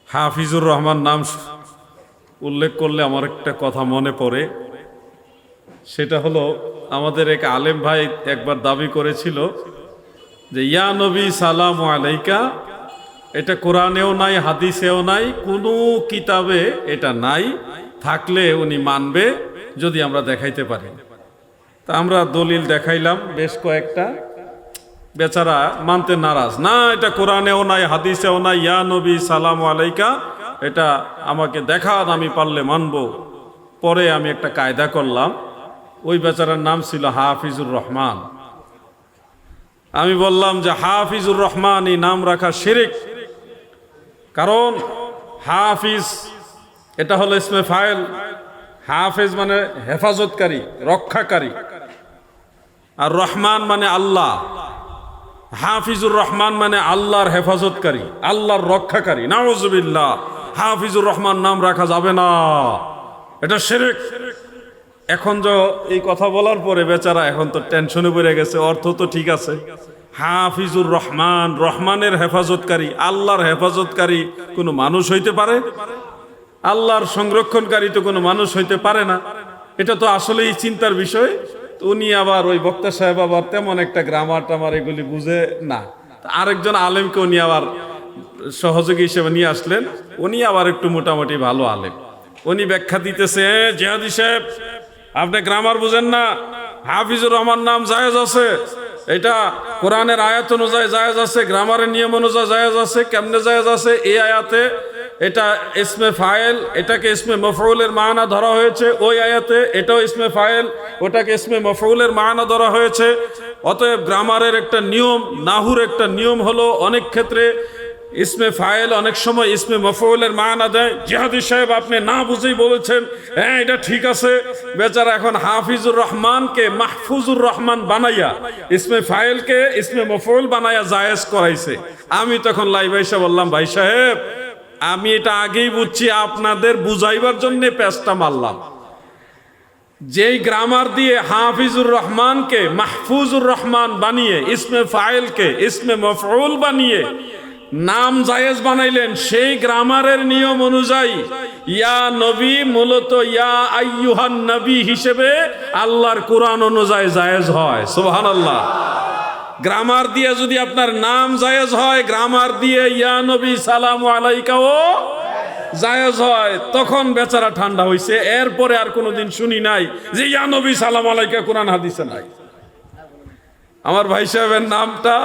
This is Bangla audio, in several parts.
হাফিজুর রহমান নাম উল্লেখ করলে আমার একটা কথা মনে পড়ে। সেটা হলো, আমাদের এক আলেম ভাই একবার দাবি করেছিল যে ইয়া নবী সালাম আলাইকা, এটা কোরআনেও নাই, হাদিসেও নাই, কোনো কিতাবে এটা নাই, থাকলে উনি মানবে যদি আমরা দেখাইতে পারি। তা আমরা দলিল দেখাইলাম বেশ কয়েকটা, বেচারা মানতে নারাজ, না এটা কোরআনেও নাই, হাদিসেও নাই, ইয়া নবী সালাম আলাইকা, এটা আমাকে দেখান, আমি পারলে মানব। পরে আমি একটা কায়দা করলাম, ওই বেচারার নাম ছিল হাফিজুর রহমান। আমি বললাম যে হাফিজুর রহমান এই নাম রাখা শিরক, কারণ হাফিজ এটা হলো ইসমে ফাইল। হাফিজ মানে হেফাজতকারী, রক্ষাকারী, আর রহমান মানে আল্লাহ। হাফিজুর রহমান মানে আল্লাহর হেফাজতকারী, আল্লাহর রক্ষাকারী। নাউজুবিল্লাহ, হাফিজুর রহমান নাম রাখা যাবে না, এটা শিরক। এখন যে এই কথা বলার পরে বেচারা এখন তো টেনশনে পড়ে গেছে, অর্থ তো ঠিক আছে, হাফিজুর রহমান, রহমানের হেফাজতকারী, আল্লাহর হেফাজতকারী কোনো মানুষ হইতে পারে? আল্লাহর সংরক্ষণকারী তো কোনো মানুষ হইতে পারে না। এটা তো আসলেই চিন্তার বিষয়। উনি আবার ওই বক্তা সাহেব আবার তেমন একটা গ্রামার টামার এগুলি বুঝে না। আরেকজন আলেমকে উনি আবার সহযোগী হিসেবে নিয়ে আসলেন, উনি আবার একটু মোটামুটি ভালো আলেম। উনি ব্যাখ্যা দিতেছে, জিহাদি সাহেব আপনি গ্রামার বুঝেন না, হাফিজুর রহমান নাম জায়েজ আছে, এটা কোরআনের আয়াত অনুযায়ী জায়েজ আছে, গ্রামারের নিয়ম অনুযায়ী জায়েজ আছে। কেমনে জায়েজ আছে? এই আয়াতে এটা ইসমে ফাইল, এটাকে ইসমে মফউলের মানা ধরা হয়েছে, ওই আয়াতে এটাও ইসমে ফাইল, ওটাকে ইসমে মফউলের মানা ধরা হয়েছে। অতএব গ্রামারের একটা নিয়ম, নাহুর একটা নিয়ম হলো অনেক ক্ষেত্রে ইসমে ফাইল অনেক সময় ইসমে মফউলের মানা দেয়। জিহাদি সাহেব আপনি না বুঝেই বলেছেন, হ্যাঁ এটা ঠিক আছে। বেচারা এখন হাফিজুর রহমানকে মাহফুজুর রহমান বানাইয়া ইসমে ফাইলকে ইসমে মফউল বানাইয়া জায়েজ করাইছে। আমি তখন লাইভ এসে বললাম, ভাই সাহেব আমি এটা আগেই বুঝছি, আপনাদের বুঝাইবার জন্য পেঁচটা মারলাম। যেই গ্রামার দিয়ে হাফিজুর রহমানকে মাহফুজুর রহমান বানিয়ে ইসমে ফাইলকে ইসমে মফউল বানিয়ে নাম জায়েজ বানাইলেন, সেই গ্রামারের নিয়ম অনুযায়ী ইয়া নবী মূলত ইয়া আইয়ুহান নবী হিসেবে আল্লাহর কোরআন অনুযায়ী জায়েজ হয়। সুবহানাল্লাহ। গ্রামার দিয়ে যদি আপনার নাম জায়েজ হয়, গ্রামার দিয়ে ইয়া নবী সালামু আলাইকাও জায়েজ হয়, তখন বেচারা ঠান্ডা হইছে। এরপরে আর কোনোদিন শুনি নাই যে ইয়া নবী সালাম আলাইকা কোরআন হাদিসে নাই। আমার ভাই সাহেবের নামটা,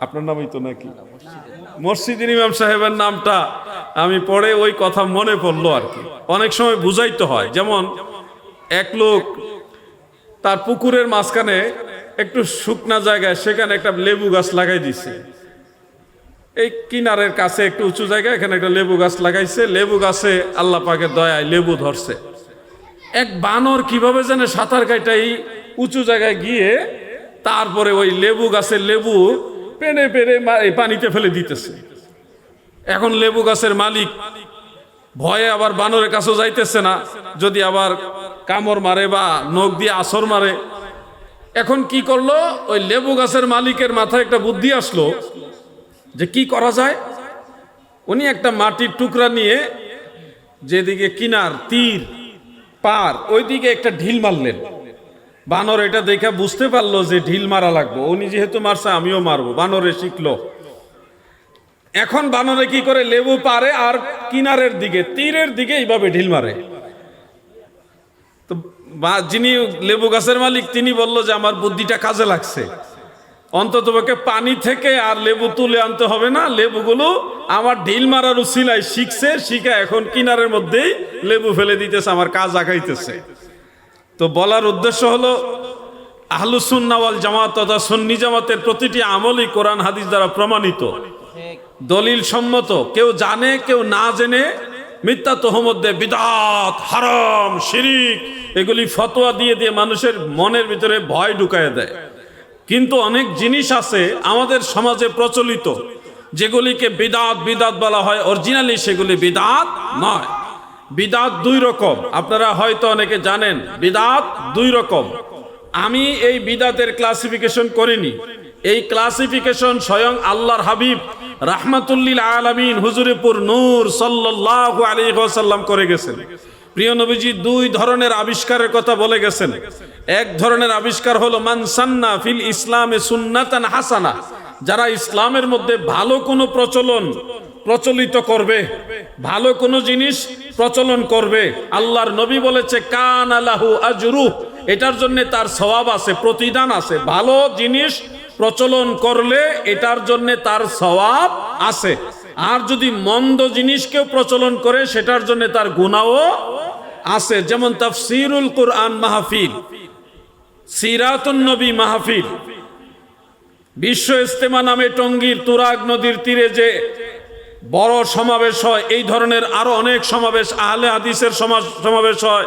আপনার নামই তো নাকি, মসজিদের ইমাম সাহেবের নামটা আমি পড়ে ওই কথা মনে পড়লো আর কি। অনেক সময় বুঝাইতে হয়, যেমন এক লোক তার পুকুরের মাঝখানে একটু শুকনা জায়গায় সেখানে একটা লেবু গাছ লাগাই দিছে। এই কিনারের কাছে একটু উঁচু জায়গায় এখানে একটা লেবু গাছ লাগাইছে। লেবু গাছে আল্লাহ পাকের দয়ায় লেবু ধরছে। এক বানর কিভাবে জানে সাঁতার কাটাই উঁচু জায়গায় গিয়ে তারপরে ওই লেবু গাছের লেবু পেড়ে পেড়ে পানিতে ফেলে দিতেছে। এখন লেবু গাছের মালিক ভয়ে আবার বানরের কাছেও যাইতেছে না, যদি আবার কামড় মারে বা নখ দিয়ে আসর মারে। এখন কি করলো, ওই লেবু গাছের মালিকের মাথায় একটা বুদ্ধি আসলো যে কি করা যায়। উনি একটা মাটির টুকরা নিয়ে যেদিকে কিনার তীর পার ওইদিকে একটা ঢিল মারলেন। বানর এটা দেখে বুঝতে পারলো যে ঢিল মারা লাগবে, উনি যেহেতু মারছে আমিও মারবো, বানরে শিখলো। এখন বানরে কি করে, লেবু পারে আর কিনারের দিকে তীরের দিকে এইভাবে ঢিল মারে। তো যিনি লেবু গাছের মালিক তিনি বলল যে আমার বুদ্ধিটা কাজে লাগছে, অন্ততপক্ষে পানি থেকে আর লেবু তুলে আনতে হবে না, লেবুগুলো আমার ঢিল মারার উসিলায় শিখছে, শিখে এখন কিনারের মধ্যেই লেবু ফেলে দিতেছে, আমার কাজ আগাইতেছে। তো বলার উদ্দেশ্য হলো, আহলুস সুন্নাহ ওয়াল জামাত তথা সুন্নি জামাতের প্রতিটি আমলই কোরআন হাদিস দ্বারা প্রমাণিত, দলিল সম্মত। কেউ জানে কেউ না জেনে মিথ্যা তহমত দেয়, বিদআত, হারাম, শিরিক এগুলি ফতোয়া দিয়ে দিয়ে মানুষের মনের ভিতরে ভয় ঢুকায় দেয়। কিন্তু অনেক জিনিস আছে আমাদের সমাজে প্রচলিত যেগুলিকে বিদআত বিদআত বলা হয়, অরিজিনালি সেগুলি বিদআত নয়। বিদআত দুই রকম, আপনারা হয়তো অনেকে জানেন। বিদআত দুই রকম। আমি এই বিদআতের ক্লাসিফিকেশন করিনি, এই ক্লাসিফিকেশন স্বয়ং আল্লাহর হাবিব রাহমাতুল্লিল আলামিন হুজুরেপুর নূর সাল্লাল্লাহু আলাইহি ওয়াসাল্লাম করে গেছেন। প্রিয় নবীজি দুই ধরনের আবিষ্কারের কথা বলে গেছেন। এক ধরনের আবিষ্কার হলো মান সান্না ফিল ইসলামে সুন্নাতান হাসানা, যারা ইসলামের মধ্যে ভালো কোনো প্রচলিত করবে, ভালো কোনো জিনিস প্রচলন করবে, আল্লাহর নবী বলেছে কানা লাহু আজরু, এটার জন্য তার সওয়াব আছে, প্রতিদান আছে। ভালো জিনিস প্রচলন করলে এটার জন্য তার সওয়াব আছে। আর যদি মন্দ জিনিস কেউ প্রচলন করে সেটার জন্য তার গুনাহও আছে। যেমন তাফসিরুল কুরআন মাহফিল, সিরাতুন নবী মাহফিল, বিশ্ব ইজতেমা নামে টঙ্গীর তুরাগ নদীর তীরে যে বড় সমাবেশ হয়, এই ধরনের আরো অনেক সমাবেশ, আহলে হাদিসের সমাবেশ হয়,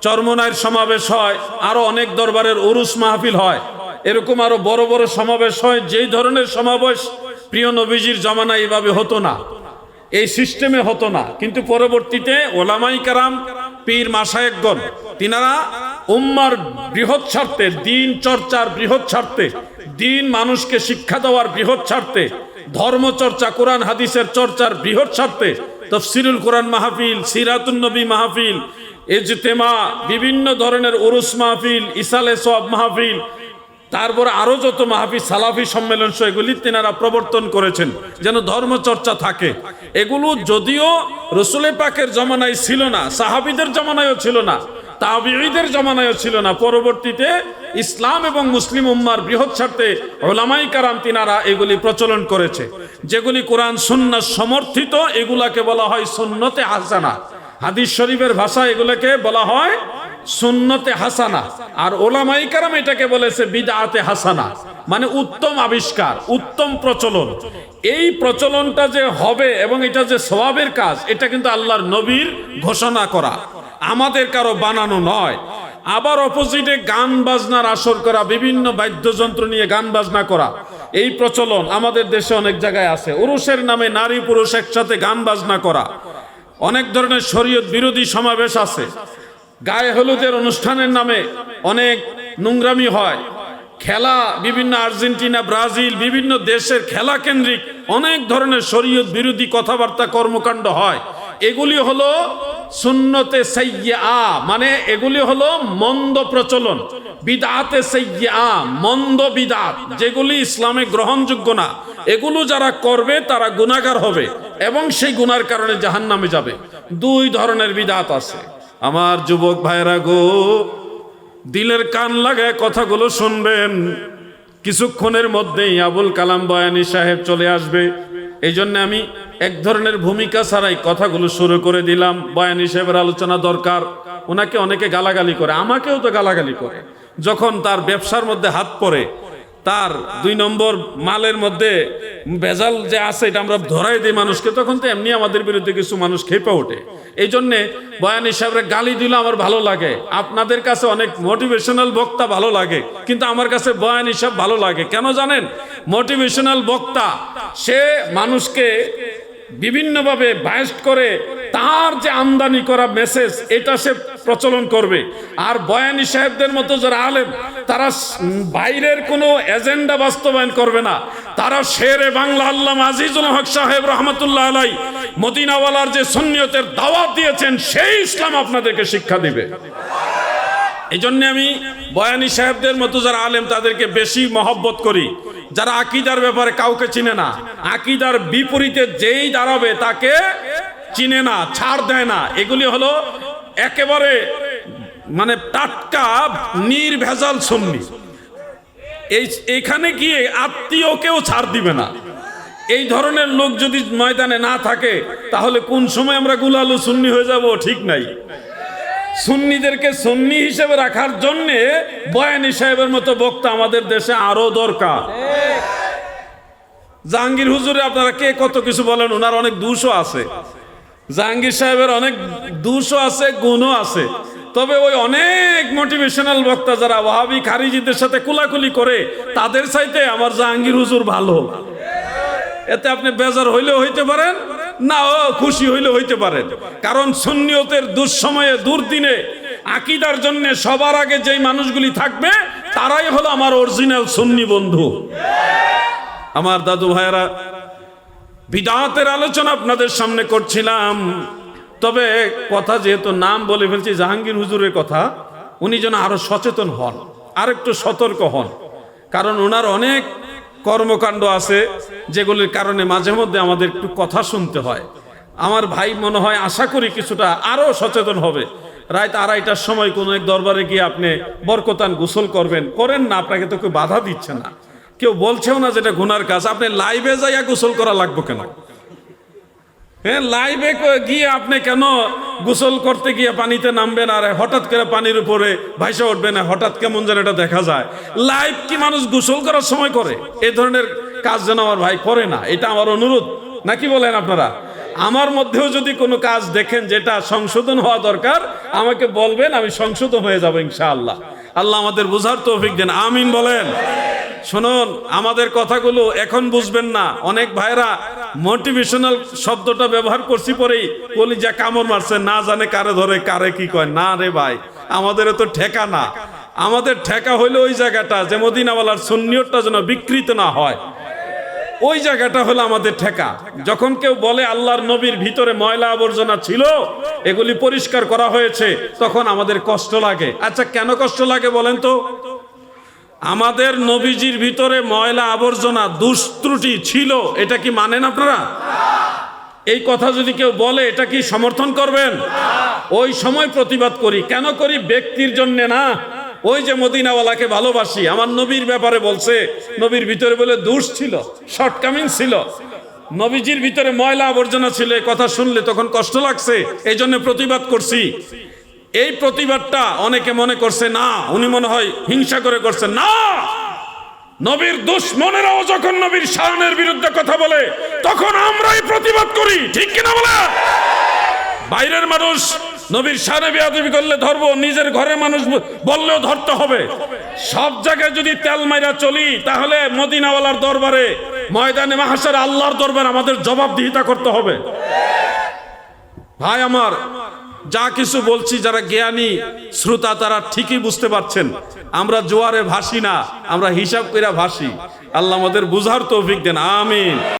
চরমনাইয়ের সমাবেশ হয়, আরো অনেক দরবারের উরুস মাহফিল হয়, এরকম আরো বড় বড় সমাবেশ হয়। যেই ধরনের সমাবেশ প্রিয় নবীজির জামানায় এভাবে হতো না, এই সিস্টেমে হতো না। কিন্তু পরবর্তীতে ওলামাই কারাম, পীর মাশায়েখগণ, তিনারা উম্মার বৃহৎ স্বার্থে, দিন চর্চার বৃহৎ স্বার্থে, দিন মানুষকে শিক্ষা দেওয়ার বৃহৎ স্বার্থে, ধর্ম চর্চা, কোরআন হাদিসের চর্চার বৃহৎ স্বার্থে তাফসীরুল কোরআন মাহফিল, সিরাতুন নবী মাহফিল, ইজতেমা, বিভিন্ন ধরনের উরুস মাহফিল, ইসালে সওয়াব মাহফিল, তারপরে আরো যত মাহফিল, সালাফি সম্মেলন, এগুলি তেনারা প্রবর্তন করেছেন যেন ধর্ম চর্চা থাকে। এগুলো যদিও রাসূল পাকের জামানায় ছিল না, সাহাবীদের জামানায়ও ছিল না, তাবিঈদের জামানায়ও ছিল না, পরবর্তীতে ইসলাম এবং মুসলিম উম্মার বৃহৎ স্বার্থে উলামায়ে কেরাম তিনারা এগুলি প্রচলন করেছে। যেগুলি কোরআন সুন্নাহ সমর্থিত, এগুলাকে বলা হয় সুন্নতে হাসানা। হাদিস শরীফের ভাষা এগুলোকে বলা হয় সুন্নতে হাসানা। আর উলামায়ে কেরাম এটাকে বলেছে বিদআতে হাসানা, মানে উত্তম আবিষ্কার, উত্তম প্রচলন। এই প্রচলনটা যে হবে এবং এটা যে সওয়াবের কাজ, এটা কিন্তু আল্লাহর নবীর ঘোষণা করা, আমাদের কারো বানানো নয়। আবার অপোজিটে গান বাজনার আসর করা, বিভিন্ন বাদ্যযন্ত্র নিয়ে গান বাজনা করা, এই প্রচলন আমাদের দেশে অনেক জায়গায় আছে। উরুসের নামে নারী পুরুষ একসাথে গান বাজনা করা, অনেক ধরনের শরীয়ত বিরোধী সমাবেশ আছে। গায়ে হলুদের অনুষ্ঠানের নামে অনেক নোংরামি হয়, খেলা, বিভিন্ন আর্জেন্টিনা, ব্রাজিল, বিভিন্ন দেশের খেলা কেন্দ্রিক অনেক ধরনের শরীয়ত বিরোধী কথাবার্তা, কর্মকাণ্ড হয়। এগুলি হলো সুন্নতে সাইয়্যা, মানে এগুলি হলো মন্দ প্রচলন। বিদআতে সাইয়্যা, মন্দ বিদআত, যেগুলি ইসলামে গ্রহণযোগ্য না, এগুলো যারা করবে তারা গুনাহগার হবে এবং সেই গুনার কারণে জাহান্নামে যাবে। দুই ধরনের বিদআত আছে। আমার যুবক ভাইরা গো, দিলের কান লাগায় কথাগুলো শুনবেন। কিছুক্ষণের মধ্যেই আবুল কালাম বয়ানী সাহেব চলে আসবে, এই জন্য আমি এক ধরনের ভূমিকা ছাড়াই কথাগুলো শুরু করে দিলাম। বয়ানী সাহেবের আলোচনা দরকার। ওনাকে অনেকে গালাগালি করে, আমাকেও তো গালাগালি করে। যখন তার ব্যবসার মধ্যে হাত পড়ে, তার 2 নম্বর মালের মধ্যে ভেজাল যে আছে এটা আমরা ধরাই দিই মানুষকে, তখন তো এমনি আমাদের বিরুদ্ধে কিছু মানুষ খেপে ওঠে। এই জন্যে বয়ানী সাহেবরা গালি দিলে আমার ভালো লাগে। আপনাদের কাছে অনেক মোটিভেশনাল বক্তা ভালো লাগে, কিন্তু আমার কাছে বয়ানী সাহেব ভালো লাগে। কেন জানেন? মোটিভেশনাল বক্তা সে মানুষকে বিভিন্নভাবে বায়াস্ট করে তার যে আমদানি করা মেসেজ এটা সে প্রচলন করবে। আর বয়ানী সাহেবদের মতো যারা আলেম, তারা বাইরের কোনো এজেন্ডা বাস্তবায়ন করবে না। তারা শেরে বাংলা আল্লামা আজিজুল হক সাহেব রহমতুল্লাহ আলাই মদিনাওয়ালার যে সুন্নিয়তের দাওয়াত দিয়েছেন, সেই ইসলাম আপনাদেরকে শিক্ষা দিবে। এই জন্য আমি বয়ানী সাহেবদের মতো যারা আলেম তাদেরকে বেশি মহব্বত করি। যারা আকীদার ব্যাপারে কাউকে চিনে না, আকীদার বিপরীতে যেই দাঁড়াবে তাকে চিনে না, ছাড় দেয় না, এগুলি হলো একেবারে মানে টাটকা নির্ভেজাল সুন্নি। এইখানে গিয়ে আত্মীয়কেও ছাড় দিবে না। এই ধরনের লোক যদি ময়দানে না থাকে, তাহলে কোন সময় আমরা গুলালু সুন্নি হয়ে যাব ঠিক নাই। সুন্নিদেরকে সুন্নি হিসেবে রাখার জন্যে বয়ানী সাহেবের মতো বক্তা আমাদের দেশে আরো দরকার। জাহাঙ্গীর হুজুরে আপনারা কে কত কিছু বলেন, ওনার অনেক দোষও আছে। জাহাঙ্গীর সাহেবের অনেক দোষও আছে, গুণও আছে। তবে ওই অনেক মোটিভেশনাল বক্তা যারা ওয়াহাবি খারিজিদের সাথে কুলাকুলি করে, তাদের চাইতে আমার জাহাঙ্গীর হুজুর ভালো। এতে আপনি বেজার হইলেও হইতে পারেন, না খুশি হইলেও হইতে পারেন। কারণ সুন্নিয়তের দুঃসময়ে, দুর্দিনে আকীদার জন্য সবার আগে যেই মানুষগুলি থাকবে তারাই হলো আমার অরিজিনাল সুন্নি বন্ধু। আমার দাদু ভাইয়েরা, বিদআতের আলোচনা আপনাদের সামনে করছিলাম, তবে কথা যেহেতু নাম বলে ফেলছি জাহাঙ্গীর হুজুরের কথা, উনি যেন আরো সচেতন হন, আর একটু সতর্ক হন, কারণ ওনার অনেক কর্মকাণ্ড আছে যেগুলির কারণে মাঝে মধ্যে আমাদের একটু কথা শুনতে হয়। আমার ভাই মনে হয়, আশা করি কিছুটা আরো সচেতন হবে। রাত 2:30টার সময় কোনো এক দরবারে গিয়ে আপনি বরকতান গোসল করবেন, করেন না, আপনাকে তো কেউ বাধা দিচ্ছে না, কেউ বলছেও না যেটা গুনার কাজ। আপনি লাইভে যাইয়া গোসল করা লাগবে কেন? হ্যাঁ, লাইভে গিয়ে আপনি কেন গোসল করতে গিয়ে পানিতে নামবেন আর হঠাৎ করে পানির উপরে ভাইসা উঠবেন? হঠাৎ কেমন যেন এটা দেখা যায়। লাইভ কি মানুষ গোসল করার সময় করে? এই ধরনের কাজ যেন আমার ভাই করে না, এটা আমার অনুরোধ। নাকি বলেন আপনারা? আমার মধ্যেও যদি কোনো কাজ দেখেন যেটা সংশোধন হওয়া দরকার, আমাকে বলবেন, আমি সংশোধন হয়ে যাব ইনশাআল্লাহ। আল্লাহ আমাদের বোঝার তৌফিক দেন, আমিন বলেন। শুনুন, আমাদের কথাগুলো এখন বুঝবেন না। অনেক ভাইরা মোটিভেশনাল শব্দটা ব্যবহার করছি পরেই কলিজা কামড় মারছে, না জানে কারে ধরে কারে কি কয়। না রে ভাই, আমাদের তো ঠেকা না। আমাদের ঠেকা হইলো ওই জায়গাটা যে মদিনাওয়ালার সুন্নিয়তটা যেন বিকৃত না হয়, ওই জায়গাটা হলো আমাদের ঠেকা। যখন কেউ বলে আল্লাহর নবীর ভিতরে ময়লা আবর্জনা ছিল, এগুলি পরিষ্কার করা হয়েছে, তখন আমাদের কষ্ট লাগে। আচ্ছা, কেন কষ্ট লাগে বলেন তো? আমাদের নবীজির ভিতরে ময়লা আবর্জনা দুষ্ত্রুটি ছিল, এটা কি মানেন আপনারা? এই কথা যদি কেউ বলে, এটা কি সমর্থন করবেন? ওই সময় প্রতিবাদ করি। কেন করি? ব্যক্তির জন্য না। ওই যে মদিনাওয়ালাকে ভালোবাসি, আমার নবীর ব্যাপারে বলছে, নবীর ভিতরে বলে দোষ ছিল, শর্টকামিং ছিল, নবীজির ভিতরে ময়লা আবর্জনা ছিল। এই কথা শুনলে তখন কষ্ট লাগছে, এই জন্য প্রতিবাদ করছি। এই প্রতিবাদটা অনেকে মনে করছে না, উনি মনে হয় হিংসা করে করছে। না, নবীর দুশমনেরাও যখন নবীর শানের বিরুদ্ধে কথা বলে, তখন আমরাই প্রতিবাদ করি, ঠিক কিনা বলে? বাইরের মানুষ নবীর শানে বেয়াদবি করলে ধরবো, নিজের ঘরের মানুষ বললেও ধরতে হবে। সব জায়গায় যদি তেল মাইরা চলি, তাহলে মদিনাওয়ালার দরবারে, ময়দানে মাহশারে আল্লাহর দরবারে আমাদের জবাবদিহিতা করতে হবে। ভাই আমার, যা কিছু বলছি, যারা জ্ঞানী শ্রোতা তারা ঠিকই বুঝতে পারছেন। আমরা জোয়ারে ভাসি না, আমরা হিসাব কইরা ভাসি। আল্লাহ আমাদের বুঝার তৌফিক দেন, আমিন।